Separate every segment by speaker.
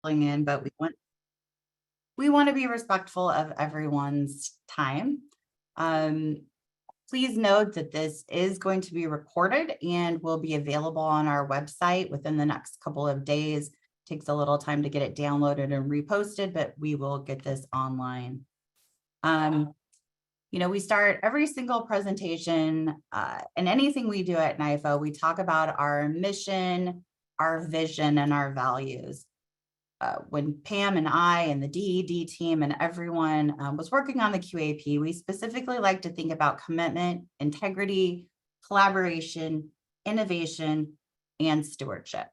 Speaker 1: in, but we want to be respectful of everyone's time. Please note that this is going to be recorded and will be available on our website within the next couple of days. Takes a little time to get it downloaded and reposted, but we will get this online. We start every single presentation and anything we do at NIFO, we talk about our mission, our vision, and our values. When Pam and I and the DED team and everyone was working on the QAP, we specifically like to think about commitment, integrity, collaboration, innovation, and stewardship.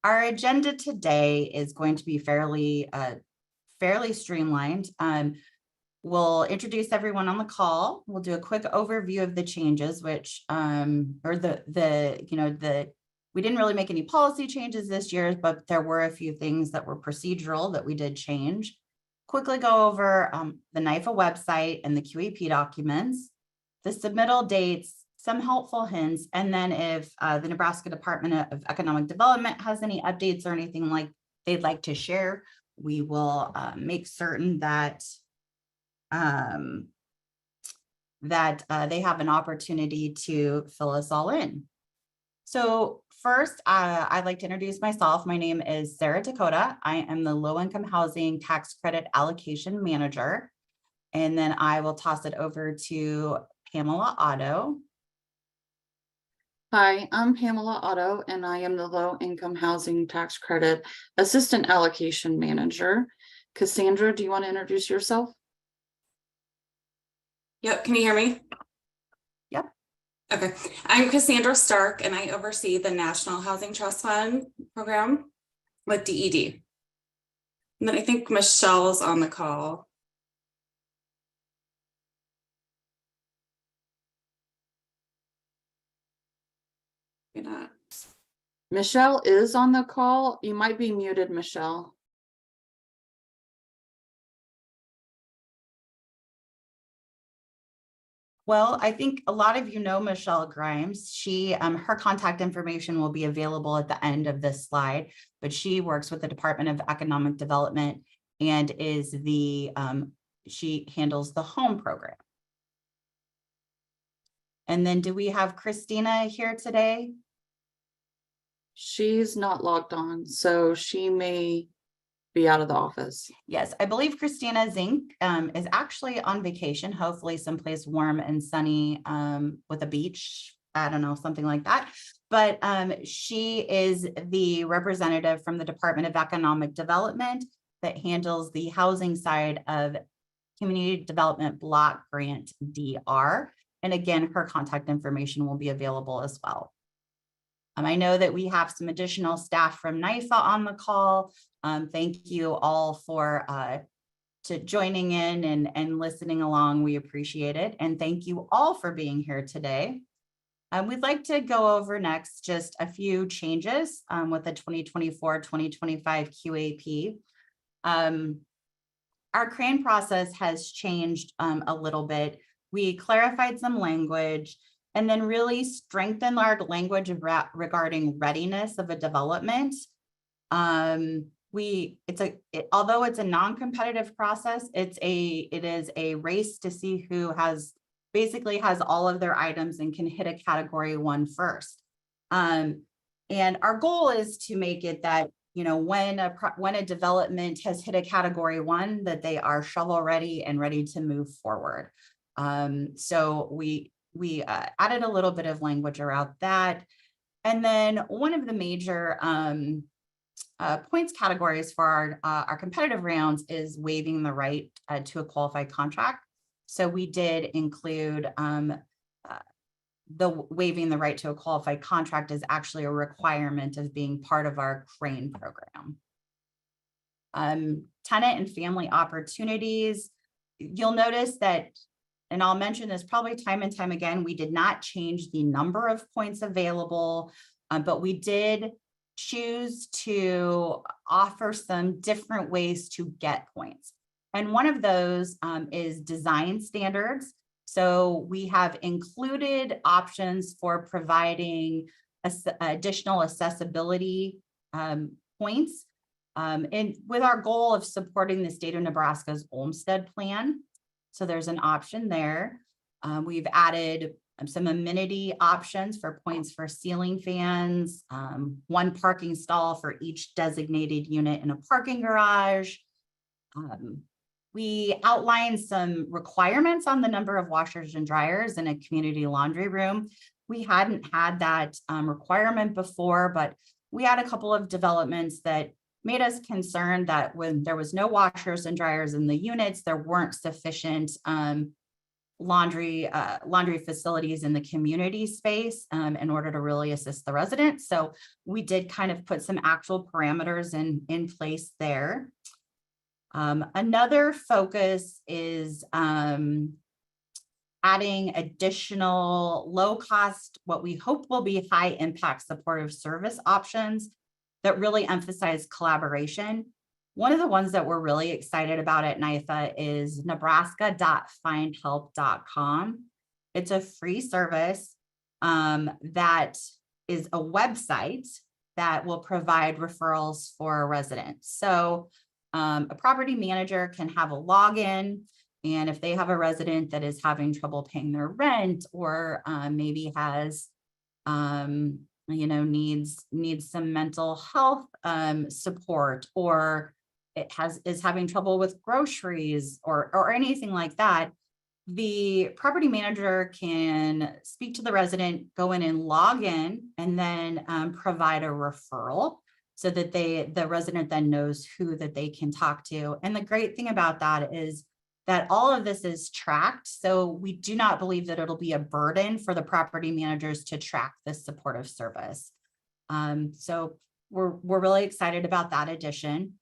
Speaker 1: Our agenda today is going to be fairly streamlined. We'll introduce everyone on the call. We'll do a quick overview of the changes, which we didn't really make any policy changes this year, but there were a few things that were procedural that we did change. Quickly go over the NIFA website and the QAP documents, the submittal dates, some helpful hints, and then if the Nebraska Department of Economic Development has any updates or anything like they'd like to share, we will make certain that they have an opportunity to fill us all in. So first, I'd like to introduce myself. My name is Sarah Dakota. I am the Low-Income Housing Tax Credit Allocation Manager. And then I will toss it over to Pamela Otto.
Speaker 2: Hi, I'm Pamela Otto, and I am the Low-Income Housing Tax Credit Assistant Allocation Manager. Cassandra, do you want to introduce yourself?
Speaker 3: Yep, can you hear me?
Speaker 1: Yep.
Speaker 3: Okay, I'm Cassandra Stark, and I oversee the National Housing Trust Fund program with DED. And then I think Michelle is on the call.
Speaker 2: Michelle is on the call. You might be muted, Michelle.
Speaker 1: Well, I think a lot of you know Michelle Grimes. Her contact information will be available at the end of this slide, but she works with the Department of Economic Development and is she handles the home program. And then do we have Christina here today?
Speaker 2: She's not logged on, so she may be out of the office.
Speaker 1: Yes, I believe Christina Zink is actually on vacation, hopefully someplace warm and sunny with a beach. I don't know, something like that. But she is the representative from the Department of Economic Development that handles the housing side of Community Development Block Grant DR. And again, her contact information will be available as well. I know that we have some additional staff from NIFA on the call. Thank you all for joining in and listening along. We appreciate it. And thank you all for being here today. We'd like to go over next just a few changes with the 2024-2025 QAP. Our CRANE process has changed a little bit. We clarified some language and then really strengthen our language regarding readiness of a development. Although it's a non-competitive process, it is a race to see who basically has all of their items and can hit a category 1 first. And our goal is to make it that, when a development has hit a category 1, that they are shovel ready and ready to move forward. So we added a little bit of language around that. And then one of the major points categories for our competitive rounds is waiving the right to a qualified contract. So we did include the waiving the right to a qualified contract is actually a requirement of being part of our CRANE program. Tenant and family opportunities. You'll notice that, and I'll mention this probably time and time again, we did not change the number of points available, but we did choose to offer some different ways to get points. And one of those is design standards. So we have included options for providing additional accessibility points. And with our goal of supporting the state of Nebraska's Olmstead plan. So there's an option there. We've added some amenity options for points for ceiling fans, one parking stall for each designated unit in a parking garage. We outlined some requirements on the number of washers and dryers in a community laundry room. We hadn't had that requirement before, but we had a couple of developments that made us concerned that when there was no washers and dryers in the units, there weren't sufficient laundry facilities in the community space in order to really assist the residents. So we did kind of put some actual parameters in place there. Another focus is adding additional low cost, what we hope will be high impact supportive service options that really emphasize collaboration. One of the ones that we're really excited about at NYFA is nebraska.findhelp.com. It's a free service that is a website that will provide referrals for residents. So a property manager can have a login, and if they have a resident that is having trouble paying their rent or maybe has needs some mental health support, or is having trouble with groceries or anything like that, the property manager can speak to the resident, go in and log in, and then provide a referral so that the resident then knows who that they can talk to. And the great thing about that is that all of this is tracked. So we do not believe that it'll be a burden for the property managers to track this supportive service. So we're really excited about that addition.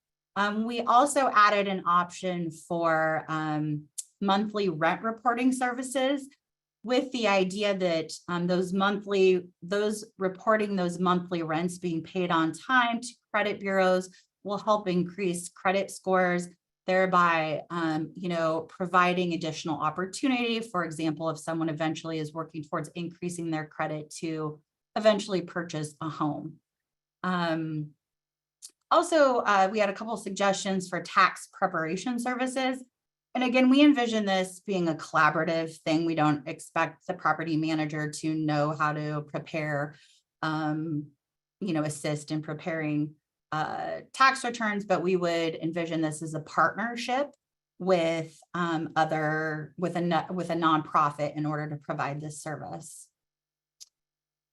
Speaker 1: We also added an option for monthly rent reporting services, with the idea that those monthly rents being paid on time to credit bureaus will help increase credit scores, thereby providing additional opportunity. For example, if someone eventually is working towards increasing their credit to eventually purchase a home. Also, we had a couple of suggestions for tax preparation services. And again, we envision this being a collaborative thing. We don't expect the property manager to know how to prepare, assist in preparing tax returns, but we would envision this as a partnership with a nonprofit in order to provide this service.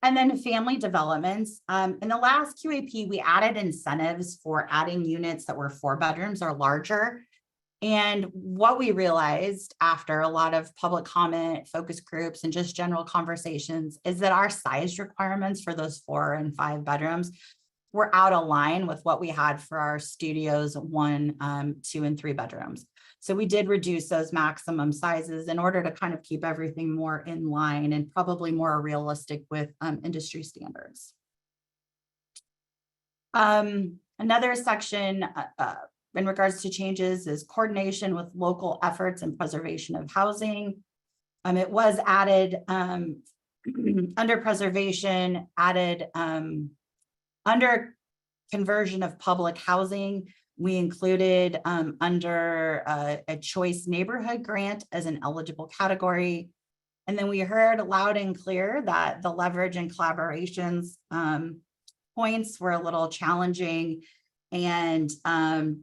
Speaker 1: And then family developments. In the last QAP, we added incentives for adding units that were 4 bedrooms or larger. And what we realized after a lot of public comment, focus groups, and just general conversations is that our size requirements for those 4 and 5 bedrooms were out of line with what we had for our studios 1, 2, and 3 bedrooms. So we did reduce those maximum sizes in order to kind of keep everything more in line and probably more realistic with industry standards. Another section in regards to changes is coordination with local efforts and preservation of housing. It was added under preservation, added under conversion of public housing. We included under a choice neighborhood grant as an eligible category. And then we heard loud and clear that the leverage and collaborations points were a little challenging and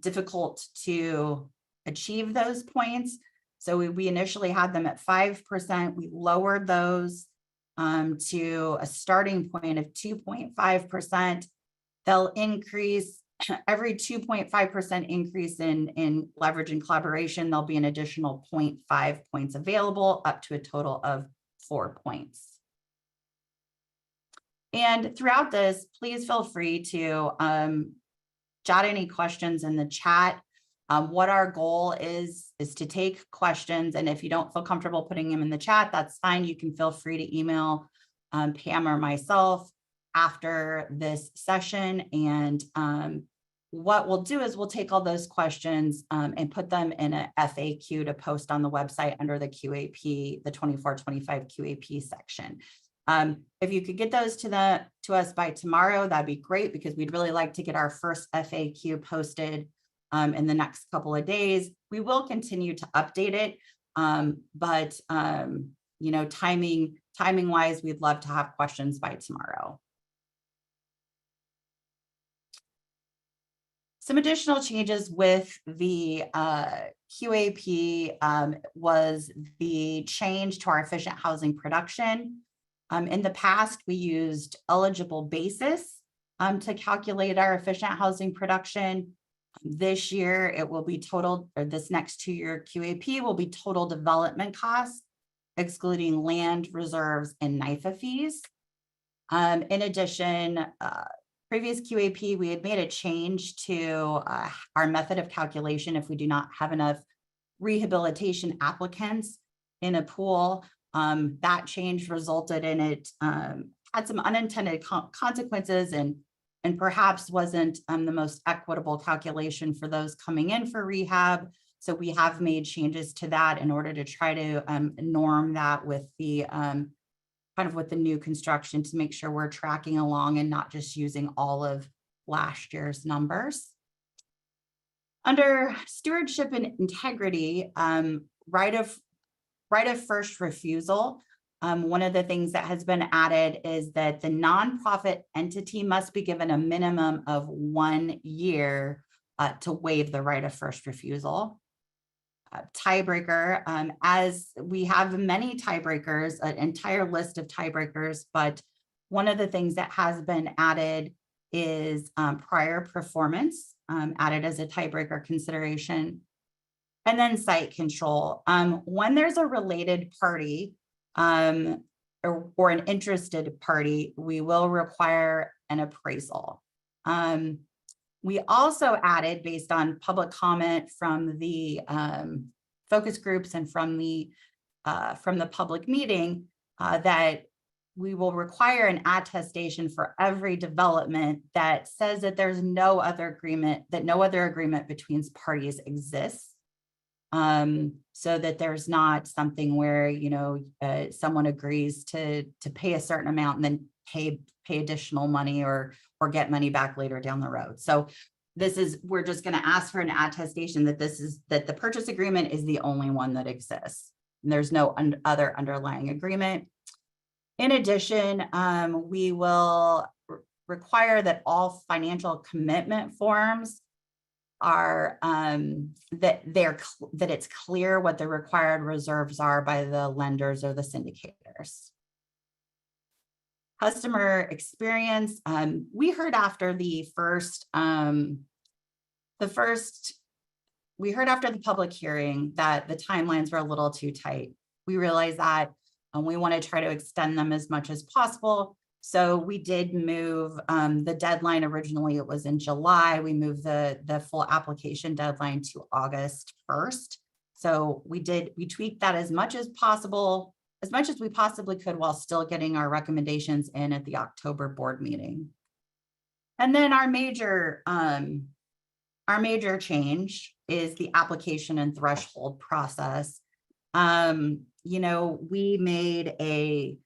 Speaker 1: difficult to achieve those points. So we initially had them at 5%. We lowered those to a starting point of 2.5%. They'll increase every 2.5% increase in leverage and collaboration. There'll be an additional 0.5 points available, up to a total of 4 points. And throughout this, please feel free to jot any questions in the chat. What our goal is to take questions, and if you don't feel comfortable putting them in the chat, that's fine. You can feel free to email Pam or myself after this session. And what we'll do is we'll take all those questions and put them in a FAQ to post on the website under the QAP, the 24-25 QAP section. If you could get those to us by tomorrow, that'd be great, because we'd really like to get our first FAQ posted in the next couple of days. We will continue to update it, but you know, timing wise, we'd love to have questions by tomorrow. Some additional changes with the QAP was the change to our efficient housing production. In the past, we used eligible basis to calculate our efficient housing production. This year, it will be total, or this next 2-year QAP will be total development costs, excluding land reserves and NIFA fees. In addition, previous QAP, we had made a change to our method of calculation if we do not have enough rehabilitation applicants in a pool. That change resulted in it had some unintended consequences and perhaps wasn't the most equitable calculation for those coming in for rehab. So we have made changes to that in order to try to norm that with the kind of with the new construction, to make sure we're tracking along and not just using all of last year's numbers. Under stewardship and integrity, right of first refusal, one of the things that has been added is that the nonprofit entity must be given a minimum of 1 year to waive the right of first refusal. Tiebreaker, as we have many tiebreakers, an entire list of tiebreakers, but one of the things that has been added is prior performance, added as a tiebreaker consideration. And then site control. When there's a related party or an interested party, we will require an appraisal. We also added, based on public comment from the focus groups and from the public meeting, that we will require an attestation for every development that says that there's no other agreement, that no other agreement between parties exists. So that there's not something where, you know, someone agrees to pay a certain amount and then pay additional money or get money back later down the road. So this is, we're just going to ask for an attestation that that the purchase agreement is the only one that exists. And there's no other underlying agreement. In addition, we will require that all financial commitment forms are that it's clear what the required reserves are by the lenders or the syndicators. Customer experience. We heard after the public hearing that the timelines were a little too tight. We realized that, and we want to try to extend them as much as possible. So we did move the deadline. Originally, it was in July. We moved the full application deadline to August 1st. So we tweaked that as much as possible, as much as we possibly could, while still getting our recommendations in at the October board meeting. And then our major change is the application and threshold process. You know, we made a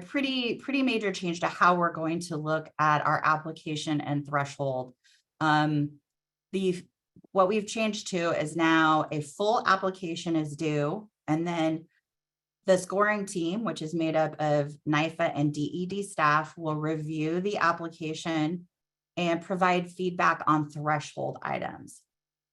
Speaker 1: pretty major change to how we're going to look at our application and threshold. What we've changed to is now a full application is due, and then the scoring team, which is made up of NIFA and DED staff, will review the application and provide feedback on threshold items.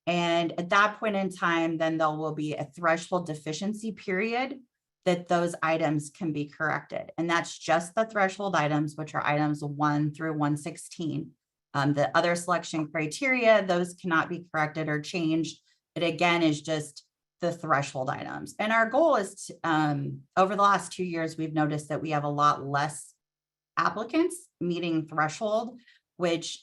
Speaker 1: And at that point in time, then there will be a threshold deficiency period that those items can be corrected. And that's just the threshold items, which are items 1 through 116. The other selection criteria, those cannot be corrected or changed. It again is just the threshold items. And our goal is to, over the last 2 years, we've noticed that we have a lot less applicants meeting threshold, which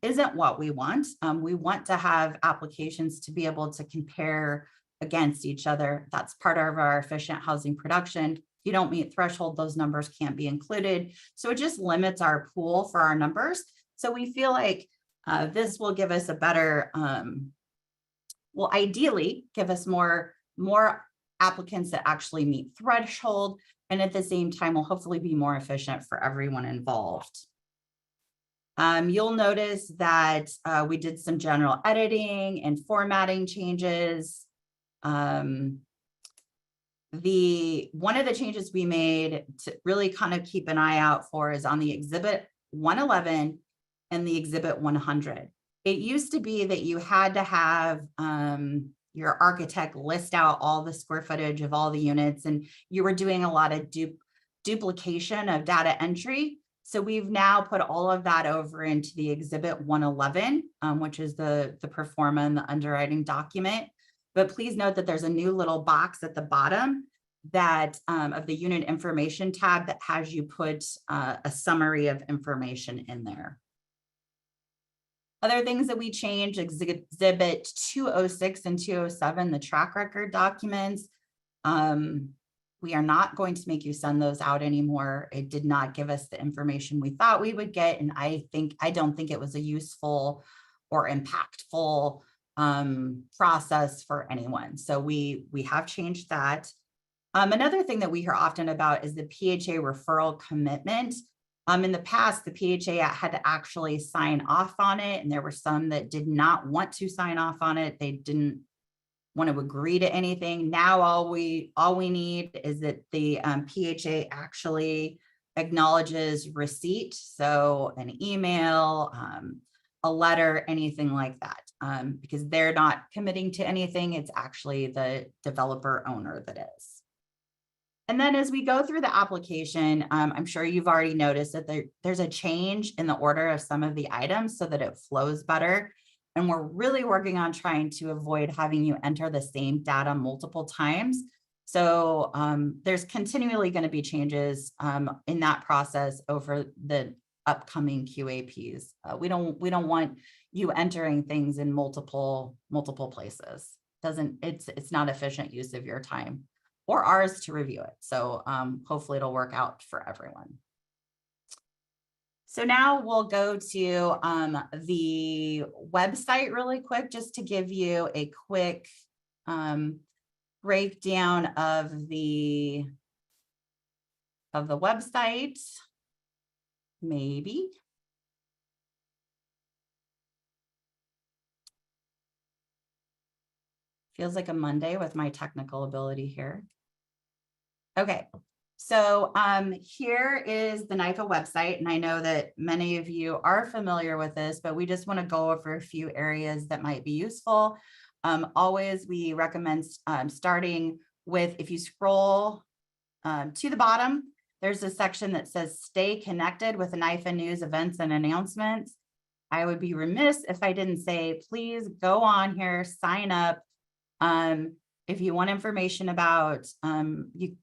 Speaker 1: isn't what we want. We want to have applications to be able to compare against each other. That's part of our efficient housing production. If you don't meet threshold, those numbers can't be included. So it just limits our pool for our numbers. So we feel like this will give us a better, will ideally give us more applicants that actually meet threshold. And at the same time, will hopefully be more efficient for everyone involved. You'll notice that we did some general editing and formatting changes. One of the changes we made to really kind of keep an eye out for is on the exhibit 111 and the exhibit 100. It used to be that you had to have your architect list out all the square footage of all the units, and you were doing a lot of duplication of data entry. So we've now put all of that over into the exhibit 111, which is the pro forma and the underwriting document. But please note that there's a new little box at the bottom that of the unit information tab that has you put a summary of information in there. Other things that we changed, exhibit 206 and 207, the track record documents. We are not going to make you send those out anymore. It did not give us the information we thought we would get. And I don't think it was a useful or impactful process for anyone. So we have changed that. Another thing that we hear often about is the PHA referral commitment. In the past, the PHA had to actually sign off on it, and there were some that did not want to sign off on it. They didn't want to agree to anything. Now, all we need is that the PHA actually acknowledges receipt. So an email, a letter, anything like that, because they're not committing to anything. It's actually the developer owner that is. And then as we go through the application, I'm sure you've already noticed that there's a change in the order of some of the items so that it flows better. And we're really working on trying to avoid having you enter the same data multiple times. So there's continually going to be changes in that process over the upcoming QAPs. We don't want you entering things in multiple places. It's not efficient use of your time or ours to review it. So hopefully it'll work out for everyone. So now we'll go to the website really quick, just to give you a quick breakdown of the website, maybe. Feels like a Monday with my technical ability here. Okay, so here is the NIFA website, and I know that many of you are familiar with this, but we just want to go over a few areas that might be useful. Always, we recommend starting with, if you scroll to the bottom, there's a section that says stay connected with NIFA news, events, and announcements. I would be remiss if I didn't say, please go on here, sign up. If you want information about,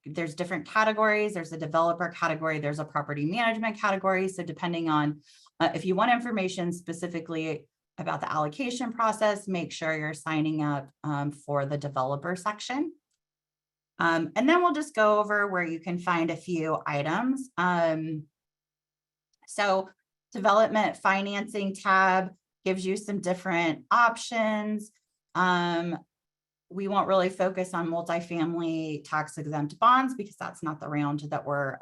Speaker 1: there's different categories. There's a developer category, there's a property management category. So depending on if you want information specifically about the allocation process, make sure you're signing up for the developer section. And then we'll just go over where you can find a few items. So development financing tab gives you some different options. We won't really focus on multifamily tax exempt bonds because that's not the round that we're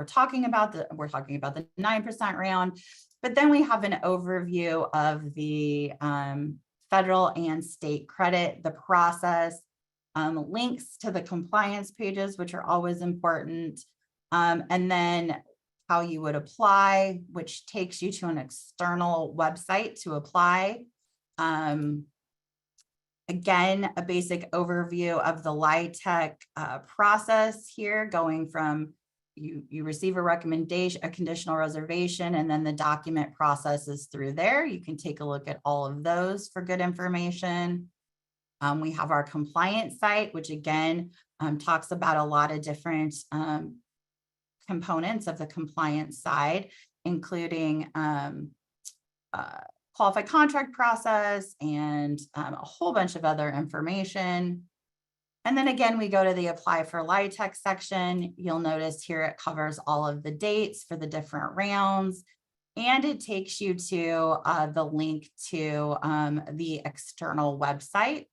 Speaker 1: talking about. We're talking about the 9% round. But then we have an overview of the federal and state credit, the process, links to the compliance pages, which are always important, and then how you would apply, which takes you to an external website to apply. Again, a basic overview of the LIHTC process here, going from you receive a recommendation, a conditional reservation, and then the document processes through there. You can take a look at all of those for good information. We have our compliance site, which again talks about a lot of different components of the compliance side, including qualified contract process and a whole bunch of other information. And then again, we go to the apply for LIHTC section. You'll notice here it covers all of the dates for the different rounds, and it takes you to the link to the external website.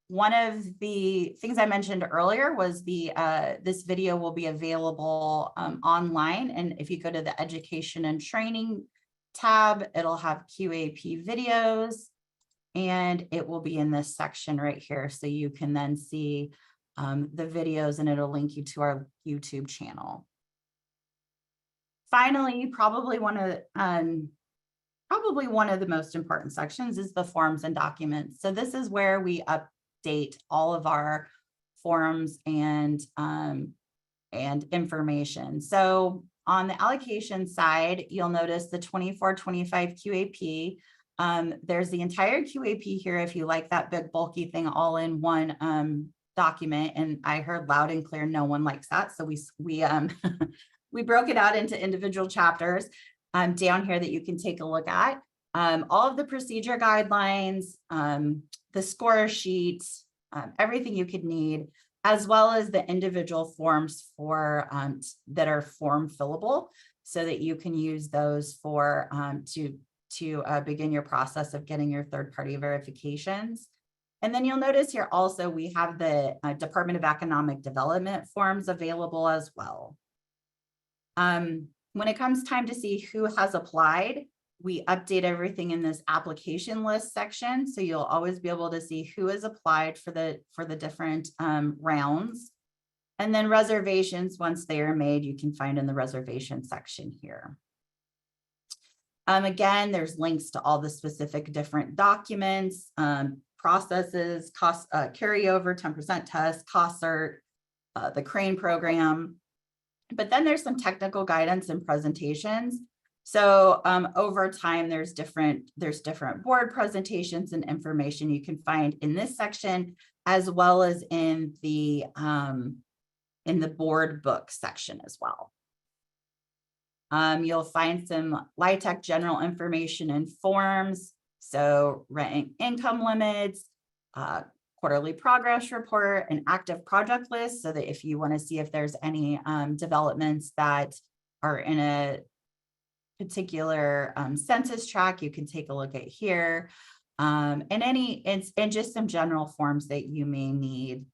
Speaker 1: One of the things I mentioned earlier was this video will be available online. And if you go to the education and training tab, it'll have QAP videos, and it will be in this section right here. So you can then see the videos, and it'll link you to our YouTube channel. Finally, probably one of the most important sections is the forms and documents. So this is where we update all of our forms and information. So on the allocation side, you'll notice the 24-25 QAP. There's the entire QAP here if you like that big bulky thing all in one document. And I heard loud and clear, no one likes that. So we we broke it out into individual chapters down here that you can take a look at. All of the procedure guidelines, the score sheets, everything you could need, as well as the individual forms for that are form fillable, so that you can use those for to begin your process of getting your third-party verifications. And then you'll notice here also we have the Department of Economic Development forms available as well. When it comes time to see who has applied, we update everything in this application list section. So you'll always be able to see who has applied for the different rounds. And then reservations, once they are made, you can find in the reservation section here. Again, there's links to all the specific different documents, processes, cost carryover, 10% test, cost cert, the CRANE program. But then there's some technical guidance and presentations. So over time, there's different board presentations and information you can find in this section, as well as in the board book section as well. You'll find some LIHTC general information and forms. So rent income limits, quarterly progress report, an active project list, so that if you want to see if there's any developments that are in a particular census tract, you can take a look at here, and just some general forms that you may need.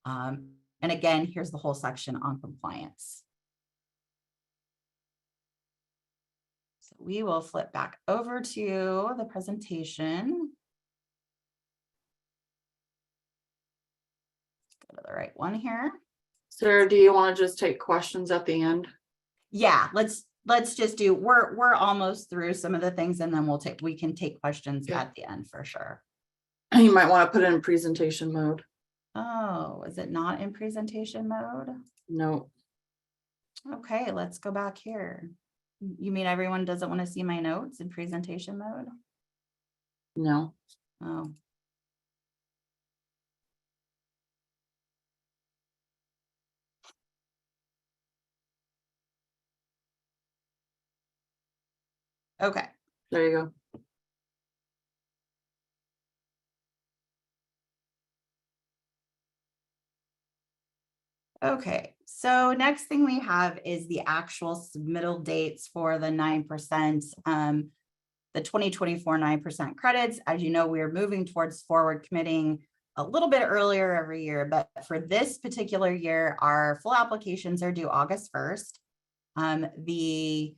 Speaker 1: And again, here's the whole section on compliance. So we will flip back over to the presentation. Go to the right one here.
Speaker 2: Sarah, do you want to just take questions at the end?
Speaker 1: Yeah, let's just do, we're almost through some of the things, and then we can take questions at the end for sure.
Speaker 2: You might want to put it in presentation mode.
Speaker 1: Oh, is it not in presentation mode?
Speaker 2: No.
Speaker 1: Okay, let's go back here. You mean everyone doesn't want to see my notes in presentation mode?
Speaker 2: No.
Speaker 1: Oh. Okay.
Speaker 2: There you go.
Speaker 1: Okay, so next thing we have is the actual submittal dates for the 9%, the 2024 9% credits. As you know, we are moving towards forward committing a little bit earlier every year, but for this particular year, our full applications are due August 1st. The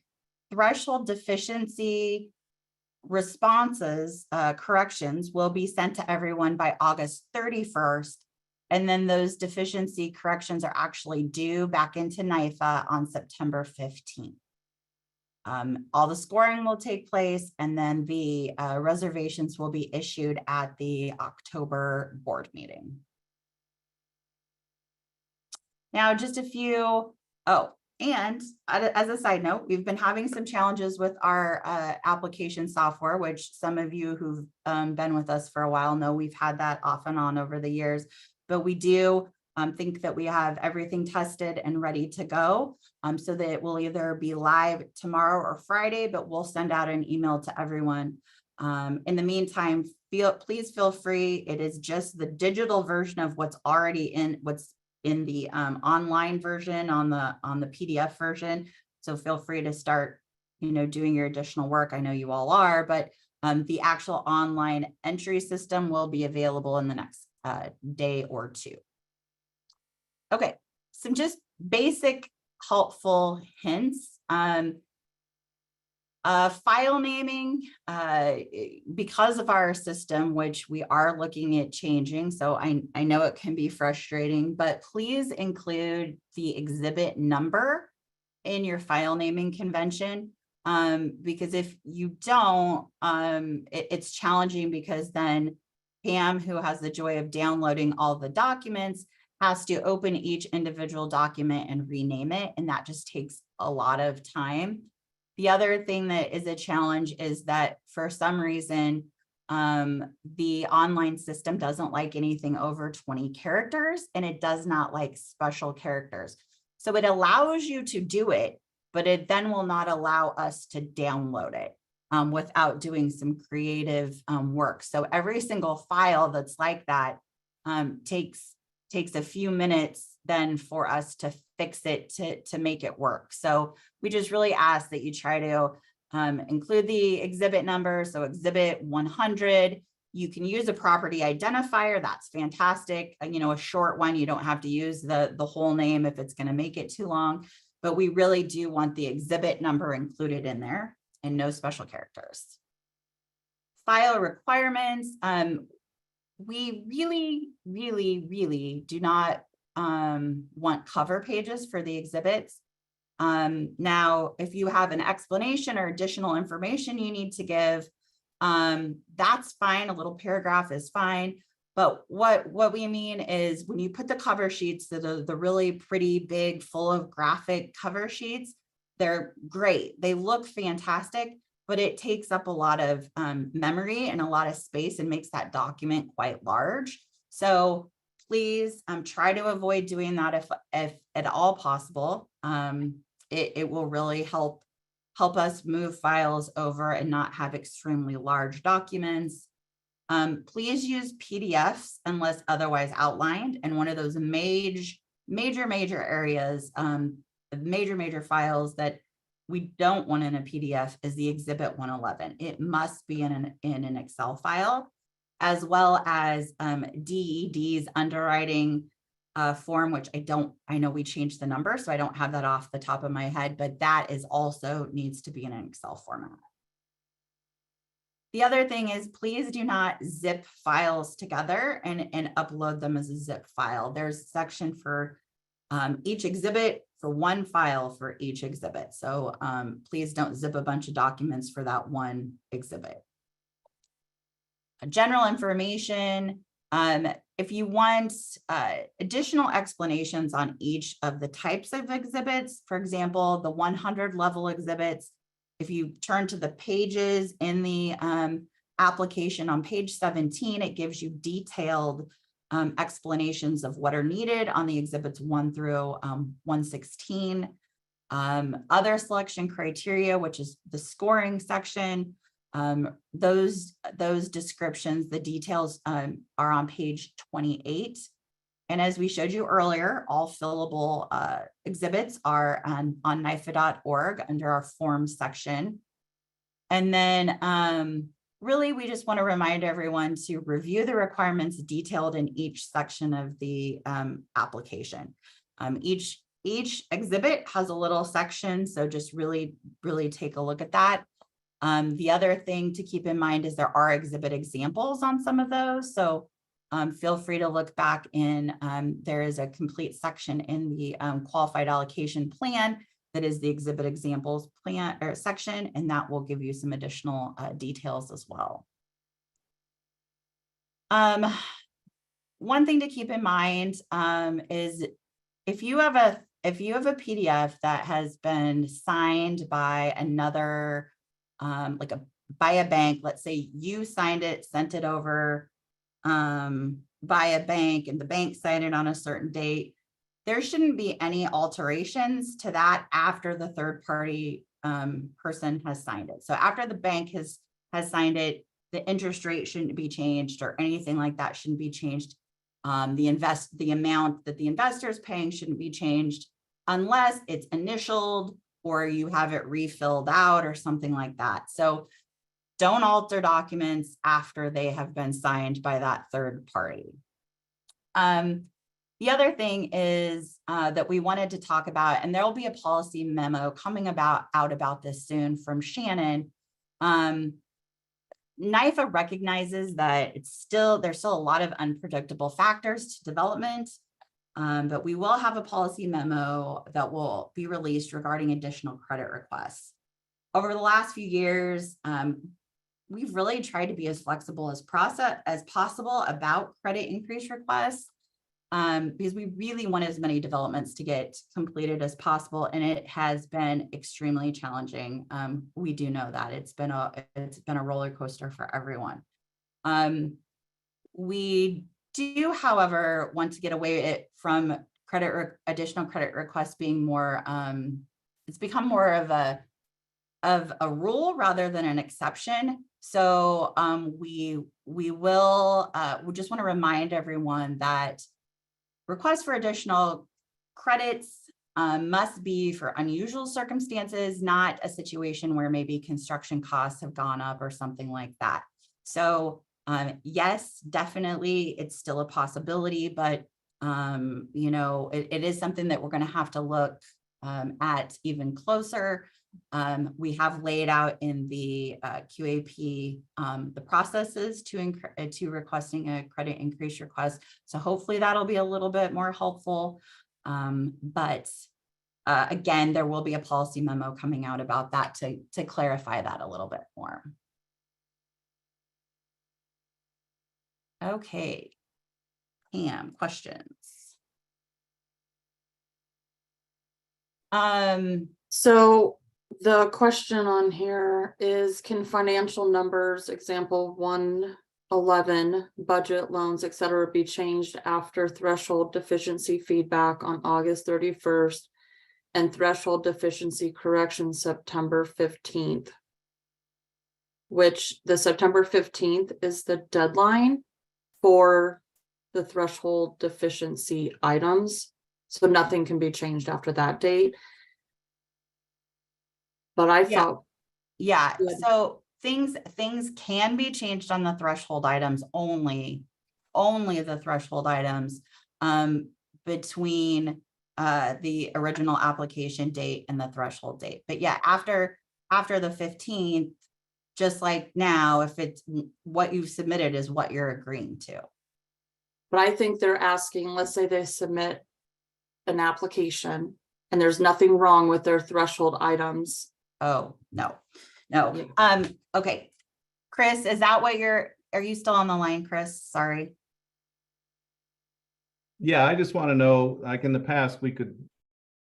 Speaker 1: threshold deficiency responses, corrections will be sent to everyone by August 31st. And then those deficiency corrections are actually due back into NYFA on September 15th. All the scoring will take place, and then the reservations will be issued at the October board meeting. Now, just a few, and as a side note, we've been having some challenges with our application software, which some of you who've been with us for a while know we've had that off and on over the years. But we do think that we have everything tested and ready to go, so that it will either be live tomorrow or Friday, but we'll send out an email to everyone. In the meantime, please feel free. It is just the digital version of what's in the online version on the PDF version. So feel free to start, doing your additional work. I know you all are, but the actual online entry system will be available in the next day or two. Okay, some just basic helpful hints. File naming, because of our system, which we are looking at changing, so I know it can be frustrating, but please include the exhibit number in your file naming convention, because if you don't, it's challenging, because then Pam, who has the joy of downloading all the documents, has to open each individual document and rename it, and that just takes a lot of time. The other thing that is a challenge is that for some reason, the online system doesn't like anything over 20 characters, and it does not like special characters. So it allows you to do it, but it then will not allow us to download it without doing some creative work. So every single file that's like that takes a few minutes then for us to fix it to make it work. So we just really ask that you try to include the exhibit number. So exhibit 100, you can use a property identifier. That's fantastic. A short one, you don't have to use the whole name if it's going to make it too long, but we really do want the exhibit number included in there and no special characters. File requirements. We really do not want cover pages for the exhibits. Now, if you have an explanation or additional information you need to give, that's fine. A little paragraph is fine. But what we mean is when you put the cover sheets, the really pretty big, full of graphic cover sheets, they're great. They look fantastic, but it takes up a lot of memory and a lot of space and makes that document quite large. So please try to avoid doing that if at all possible. It will really help us move files over and not have extremely large documents. Please use PDFs unless otherwise outlined. And one of those major areas, major files that we don't want in a PDF is the exhibit 111. It must be in an Excel file, as well as DED's underwriting form, which I know we changed the number, so I don't have that off the top of my head, but that is also needs to be in an Excel format. The other thing is, please do not zip files together and upload them as a zip file. There's a section for each exhibit, for one file for each exhibit. So please don't zip a bunch of documents for that one exhibit. General information. If you want additional explanations on each of the types of exhibits, for example, the 100 level exhibits, if you turn to the pages in the application on page 17, it gives you detailed explanations of what are needed on the exhibits 1 through 116. Other selection criteria, which is the scoring section, those descriptions, the details are on page 28. And as we showed you earlier, all fillable exhibits are on NYFA.org under our forms section. And then really, we just want to remind everyone to review the requirements detailed in each section of the application. Each exhibit has a little section, so just really take a look at that. The other thing to keep in mind is there are exhibit examples on some of those, so feel free to look back in. There is a complete section in the qualified allocation plan that is the exhibit examples plan or section, and that will give you some additional details as well. One thing to keep in mind is if you have a PDF that has been signed by another, by a bank, let's say you signed it, sent it over by a bank, and the bank signed it on a certain date, there shouldn't be any alterations to that after the third party person has signed it. So after the bank has signed it, the interest rate shouldn't be changed or anything like that shouldn't be changed. The amount that the investor is paying shouldn't be changed unless it's initialed or you have it refilled out or something like that. So don't alter documents after they have been signed by that third party. The other thing is that we wanted to talk about, and there will be a policy memo coming out about this soon from Shannon. NIFA recognizes that there's still a lot of unpredictable factors to development, but we will have a policy memo that will be released regarding additional credit requests. Over the last few years, we've really tried to be as flexible as possible about credit increase requests, because we really want as many developments to get completed as possible, and it has been extremely challenging. We do know that it's been a roller coaster for everyone. We do, however, want to get away from additional credit requests being more. It's become more of a rule rather than an exception. So we just want to remind everyone that requests for additional credits must be for unusual circumstances, not a situation where maybe construction costs have gone up or something like that. So yes, definitely, it's still a possibility, but it is something that we're going to have to look at even closer. We have laid out in the QAP the processes to requesting a credit increase request. So hopefully that'll be a little bit more helpful. But again, there will be a policy memo coming out about that to clarify that a little bit more. Okay, Pam, questions?
Speaker 2: So the question on here is, can financial numbers, example 111, budget, loans, etc., be changed after threshold deficiency feedback on August 31st and threshold deficiency correction September 15th? Which the September 15th is the deadline for the threshold deficiency items. So nothing can be changed after that date. But I thought,
Speaker 1: yeah, so things can be changed on the threshold items, only the threshold items between the original application date and the threshold date. But yeah, after the 15th, just like now, if it's what you've submitted is what you're agreeing to.
Speaker 2: but I think they're asking, let's say they submit an application and there's nothing wrong with their threshold items.
Speaker 1: Oh, no.
Speaker 2: Yeah.
Speaker 1: Okay. Chris, is that what are you still on the line, Chris? Sorry.
Speaker 4: Yeah, I just want to know, like in the past,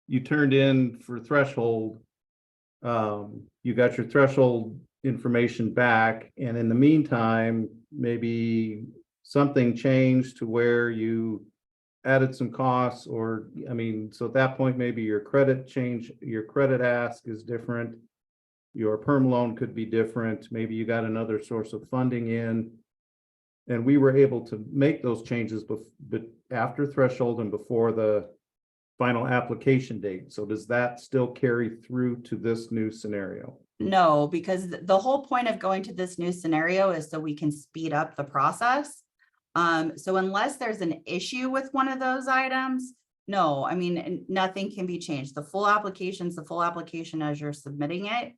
Speaker 4: you turned in for threshold. You got your threshold information back, and in the meantime, maybe something changed to where you added some costs, or, I mean, so at that point, maybe your credit ask is different. Your perm loan could be different. Maybe you got another source of funding in. And we were able to make those changes but after threshold and before the final application date. So does that still carry through to this new scenario?
Speaker 1: No, because the whole point of going to this new scenario is so we can speed up the process. So unless there's an issue with one of those items, no, I mean, nothing can be changed. The full application's the full application as you're submitting it.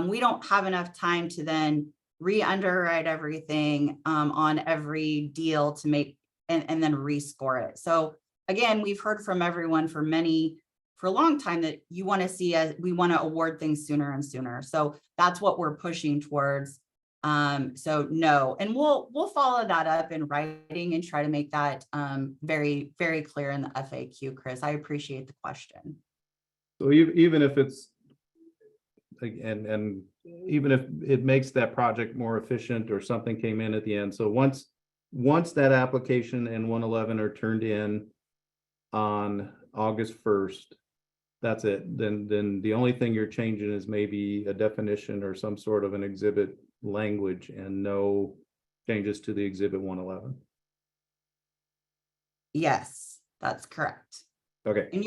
Speaker 1: We don't have enough time to then re-underwrite everything on every deal to make and then rescore it. So again, we've heard from everyone for a long time that you want to see we want to award things sooner and sooner. So that's what we're pushing towards. So no, and we'll follow that up in writing and try to make that very, very clear in the FAQ, Chris. I appreciate the question.
Speaker 4: So even if it's, and even if it makes that project more efficient or something came in at the end. So once that application and 111 are turned in on August 1st, that's it. Then the only thing you're changing is maybe a definition or some sort of an exhibit language, and no changes to the exhibit 111.
Speaker 1: Yes, that's correct.
Speaker 4: Okay.
Speaker 1: And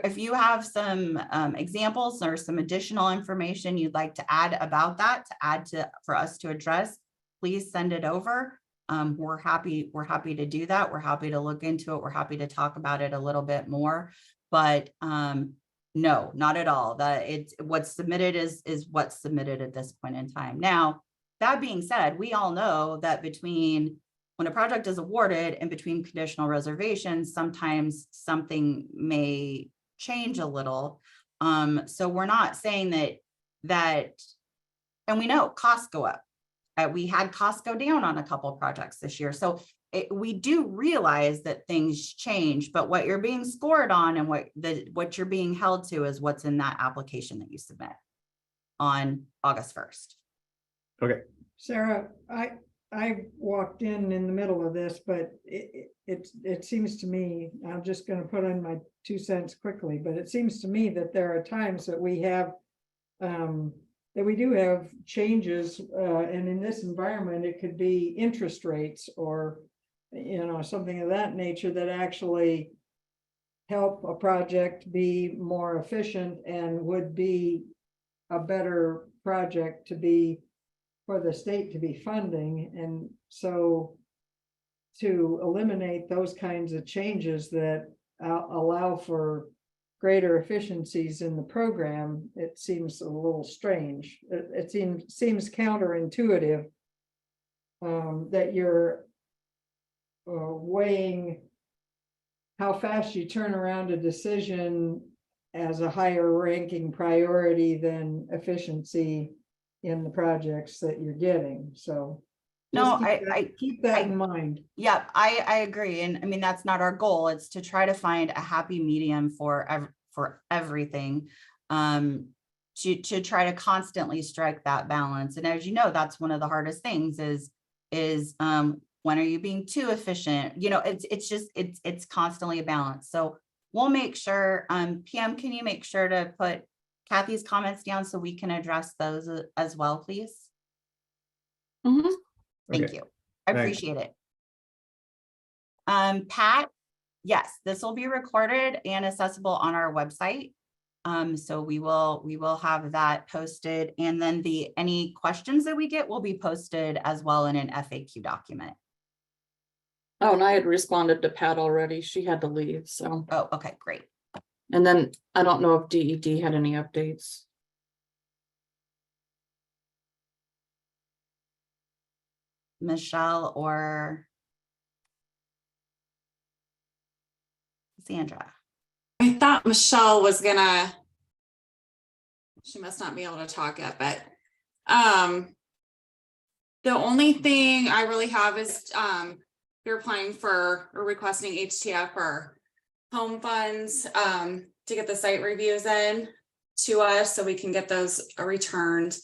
Speaker 1: if you have some examples or some additional information you'd like to add about that, for us to address, please send it over. we're happy to do that. We're happy to look into it. We're happy to talk about it a little bit more, but no, not at all. That it's what's submitted is what's submitted at this point in time. Now, that being said, we all know that between when a project is awarded and between conditional reservations, sometimes something may change a little. So we're not saying that, and we know costs go up. We had costs go down on a couple of projects this year. So we do realize that things change, but what you're being scored on and what you're being held to is what's in that application that you submit on August 1st.
Speaker 4: Okay.
Speaker 5: Sarah, I walked in the middle of this, but it seems to me, I'm just going to put in my 2 cents quickly, but it seems to me that there are times that we have that we do have changes, and in this environment, it could be interest rates or, you know, something of that nature that actually help a project be more efficient and would be a better project to be for the state to be funding. And so to eliminate those kinds of changes that allow for greater efficiencies in the program, it seems a little strange. It seems counterintuitive that you're weighing how fast you turn around a decision as a higher ranking priority than efficiency in the projects that you're getting. So
Speaker 1: No,
Speaker 5: keep that in mind.
Speaker 1: Yeah, I agree. And I mean, that's not our goal. It's to try to find a happy medium for everything, to try to constantly strike that balance. And as you know, that's one of the hardest things is when are you being too efficient? You know, it's constantly a balance. So we'll make sure, PM, can you make sure to put Kathy's comments down so we can address those as well, please?
Speaker 2: Mhm.
Speaker 1: Thank
Speaker 4: Okay.
Speaker 1: you. I
Speaker 4: Thanks.
Speaker 1: appreciate it. Pat, yes, this will be recorded and accessible on our website. So we will have that posted, and then any questions that we get will be posted as well in an FAQ document.
Speaker 2: Oh, and I had responded to Pat already. She had to leave, so.
Speaker 1: Oh, okay, great.
Speaker 2: And then I don't know if DED had any updates.
Speaker 1: Michelle or Sandra.
Speaker 3: I thought Michelle was gonna, she must not be able to talk yet, but the only thing I really have is you're applying for or requesting HTF or home funds to get the site reviews in to us so we can get those returned.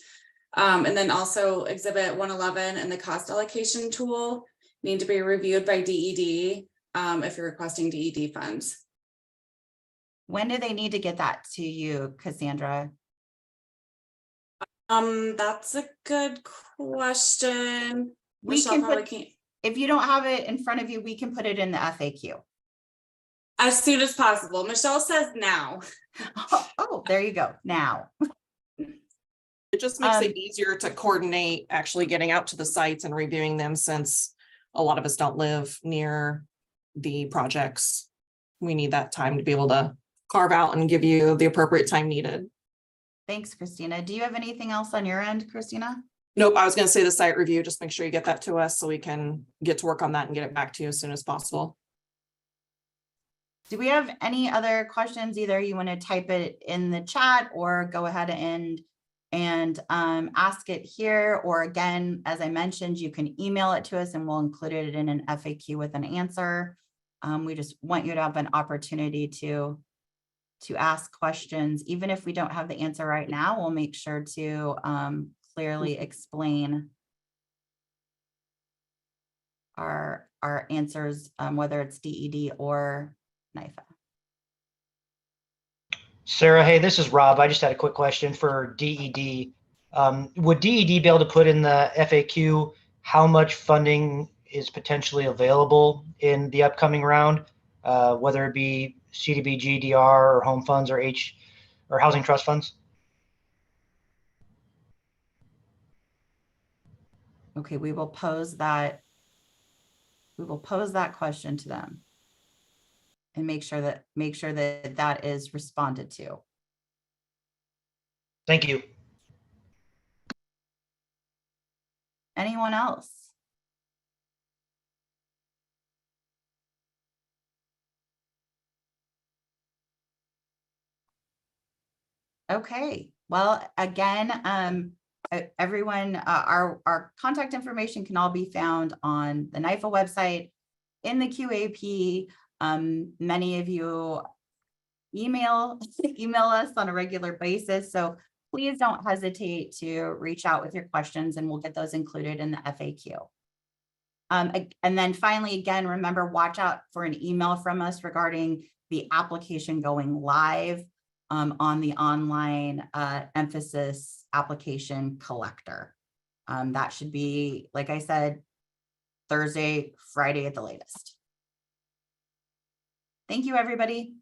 Speaker 3: And then also exhibit 111 and the cost allocation tool need to be reviewed by DED if you're requesting DED funds.
Speaker 1: When do they need to get that to you, Cassandra?
Speaker 3: That's a good question.
Speaker 1: We
Speaker 3: Michelle
Speaker 1: can
Speaker 3: probably
Speaker 1: put,
Speaker 3: can't.
Speaker 1: if you don't have it in front of you, we can put it in the FAQ.
Speaker 3: As soon as possible. Michelle says now.
Speaker 1: Oh, there you go. Now.
Speaker 6: It just makes it easier to coordinate actually getting out to the sites and reviewing them, since a lot of us don't live near the projects. We need that time to be able to carve out and give you the appropriate time needed.
Speaker 1: Thanks, Christina. Do you have anything else on your end, Christina?
Speaker 6: Nope, I was going to say the site review, just make sure you get that to us so we can get to work on that and get it back to you as soon as possible.
Speaker 1: Do we have any other questions? Either you want to type it in the chat or go ahead and ask it here, or again, as I mentioned, you can email it to us and we'll include it in an FAQ with an answer. We just want you to have an opportunity to ask questions. Even if we don't have the answer right now, we'll make sure to clearly explain our answers, whether it's DED or NIFA.
Speaker 7: Sarah, hey, this is Rob. I just had a quick question for DED. Would DED be able to put in the FAQ how much funding is potentially available in the upcoming round, whether it be CDBG, DR, or home funds, or housing trust funds?
Speaker 1: Okay, we will pose that we will pose that question to them and make sure that that is responded to.
Speaker 7: Thank you.
Speaker 1: Anyone else? Okay, well, again, everyone, our contact information can all be found on the NIFA website, in the QAP. Many of you email us on a regular basis, so please don't hesitate to reach out with your questions and we'll get those included in the FAQ. And then finally, again, remember, watch out for an email from us regarding the application going live on the online emphasis application collector. That should be, like I said, Thursday, Friday at the latest. Thank you, everybody.